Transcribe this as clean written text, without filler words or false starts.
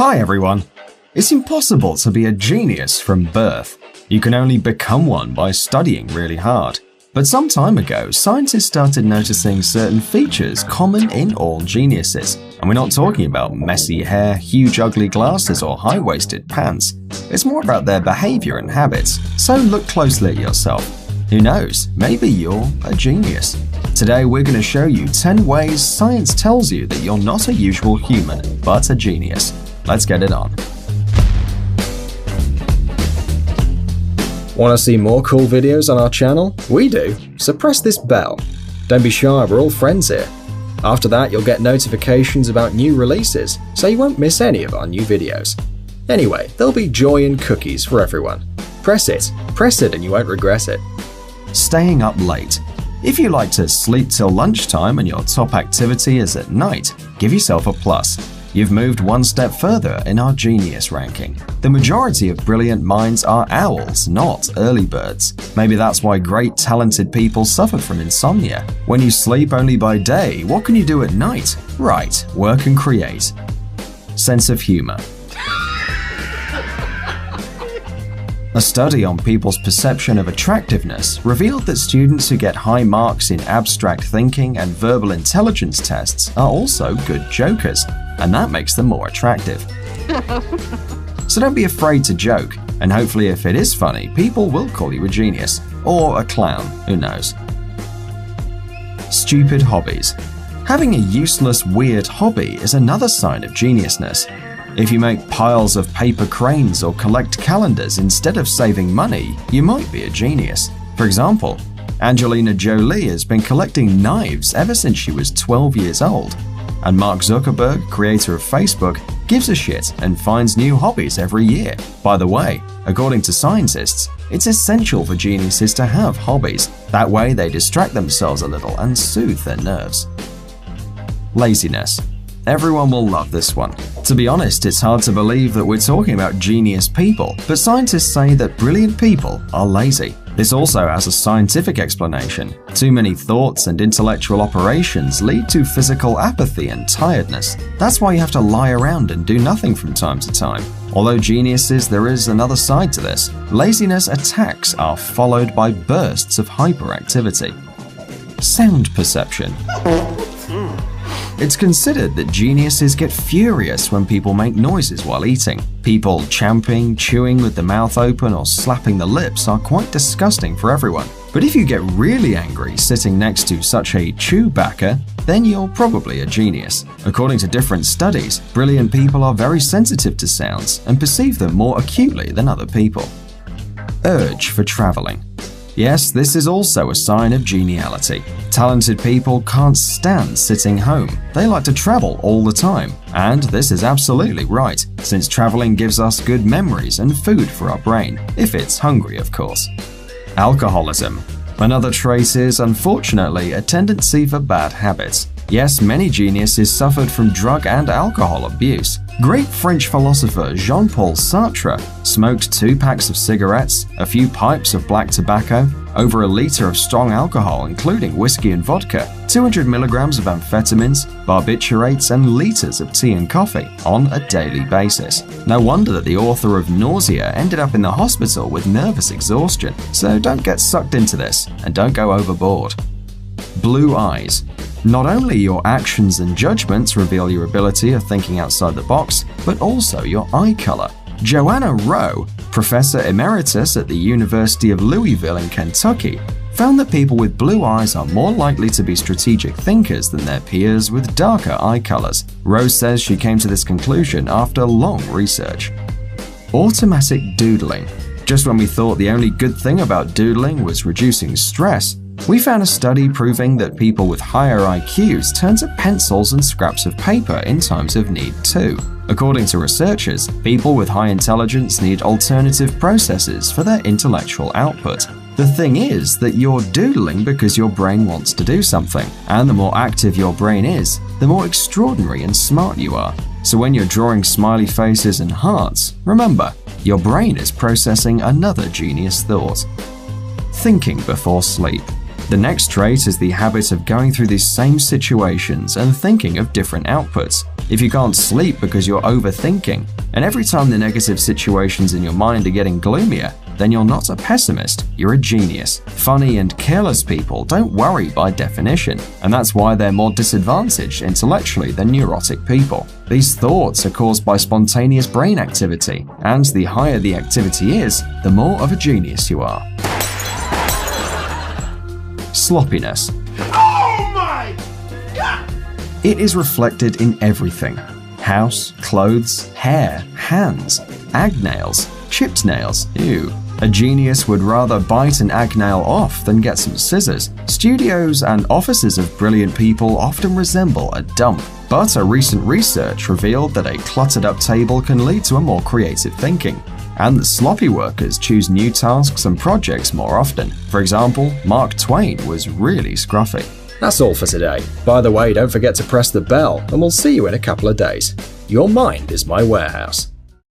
Hi everyone! It's impossible to be a genius from birth. You can only become one by studying really hard. But some time ago, scientists started noticing certain features common in all geniuses. And we're not talking about messy hair, huge ugly glasses, or high-waisted pants. It's more about their behavior and habits. So look closely at yourself. Who knows, maybe you're a genius. Today we're going to show you 10 ways science tells you that you're not a usual human, but a genius. Let's get it on. Want to see more cool videos on our channel? We do, so press this bell. Don't be shy, we're all friends here. After that, you'll get notifications about new releases, so you won't miss any of our new videos. Anyway, there'll be joy and cookies for everyone. Press it and you won't regret it. Staying up late. If you like to sleep till lunchtime and your top activity is at night, give yourself a plus. You've moved one step further in our genius ranking. The majority of brilliant minds are owls, not early birds. Maybe that's why great talented people suffer from insomnia. When you sleep only by day, what can you do at night? Right, work and create. Sense of humor. A study on people's perception of attractiveness revealed that students who get high marks in abstract thinking and verbal intelligence tests are also good jokers, and that makes them more attractive. So don't be afraid to joke, and hopefully if it is funny, people will call you a genius, or a clown, who knows. Stupid hobbies. Having a useless, weird hobby is another sign of geniusness. If you make piles of paper cranes or collect calendars instead of saving money, you might be a genius. For example, Angelina Jolie has been collecting knives ever since she was 12 years old. And Mark Zuckerberg, creator of Facebook, gives a shit and finds new hobbies every year. By the way, according to scientists, it's essential for geniuses to have hobbies. That way they distract themselves a little and soothe their nerves. Laziness. Everyone will love this one. To be honest, it's hard to believe that we're talking about genius people, but scientists say that brilliant people are lazy. This also has a scientific explanation. Too many thoughts and intellectual operations lead to physical apathy and tiredness. That's why you have to lie around and do nothing from time to time. Although geniuses, there is another side to this. Laziness attacks are followed by bursts of hyperactivity. Sound perception. It's considered that geniuses get furious when people make noises while eating. People champing, chewing with the mouth open, or slapping the lips are quite disgusting for everyone. But if you get really angry sitting next to such a Chewbacca, then you're probably a genius. According to different studies, brilliant people are very sensitive to sounds and perceive them more acutely than other people. Urge for traveling. Yes, this is also a sign of geniality. Talented people can't stand sitting home. They like to travel all the time. And this is absolutely right, since traveling gives us good memories and food for our brain, if it's hungry, of course. Alcoholism. Another trait is, unfortunately, a tendency for bad habits. Yes, many geniuses suffered from drug and alcohol abuse. Great French philosopher Jean-Paul Sartre smoked 2 packs of cigarettes, a few pipes of black tobacco, over a liter of strong alcohol including whiskey and vodka, 200 milligrams of amphetamines, barbiturates, and liters of tea and coffee on a daily basis. No wonder that the author of Nausea ended up in the hospital with nervous exhaustion, so don't get sucked into this and don't go overboard. Blue eyes. Not only your actions and judgments reveal your ability of thinking outside the box, but also your eye color. Joanna Rowe, professor emeritus at the University of Louisville in Kentucky, found that people with blue eyes are more likely to be strategic thinkers than their peers with darker eye colors. Rowe says she came to this conclusion after long research. Automatic doodling. Just when we thought the only good thing about doodling was reducing stress, we found a study proving that people with higher IQs turn to pencils and scraps of paper in times of need too. According to researchers, people with high intelligence need alternative processes for their intellectual output. The thing is that you're doodling because your brain wants to do something, and the more active your brain is, the more extraordinary and smart you are. So when you're drawing smiley faces and hearts, remember, your brain is processing another genius thought. Thinking before sleep. The next trait is the habit of going through these same situations and thinking of different outputs. If you can't sleep because you're overthinking, and every time the negative situations in your mind are getting gloomier, then you're not a pessimist, you're a genius. Funny and careless people don't worry by definition, and that's why they're more disadvantaged intellectually than neurotic people. These thoughts are caused by spontaneous brain activity, and the higher the activity is, the more of a genius you are. Sloppiness. Oh my God! It is reflected in everything. House, clothes, hair, hands, agnails, chipped nails, ew. A genius would rather bite an agnail off than get some scissors. Studios and offices of brilliant people often resemble a dump, but a recent research revealed that a cluttered up table can lead to a more creative thinking. And the sloppy workers choose new tasks and projects more often. For example, Mark Twain was really scruffy. That's all for today. By the way, don't forget to press the bell, and we'll see you in a couple of days. Your mind is my warehouse.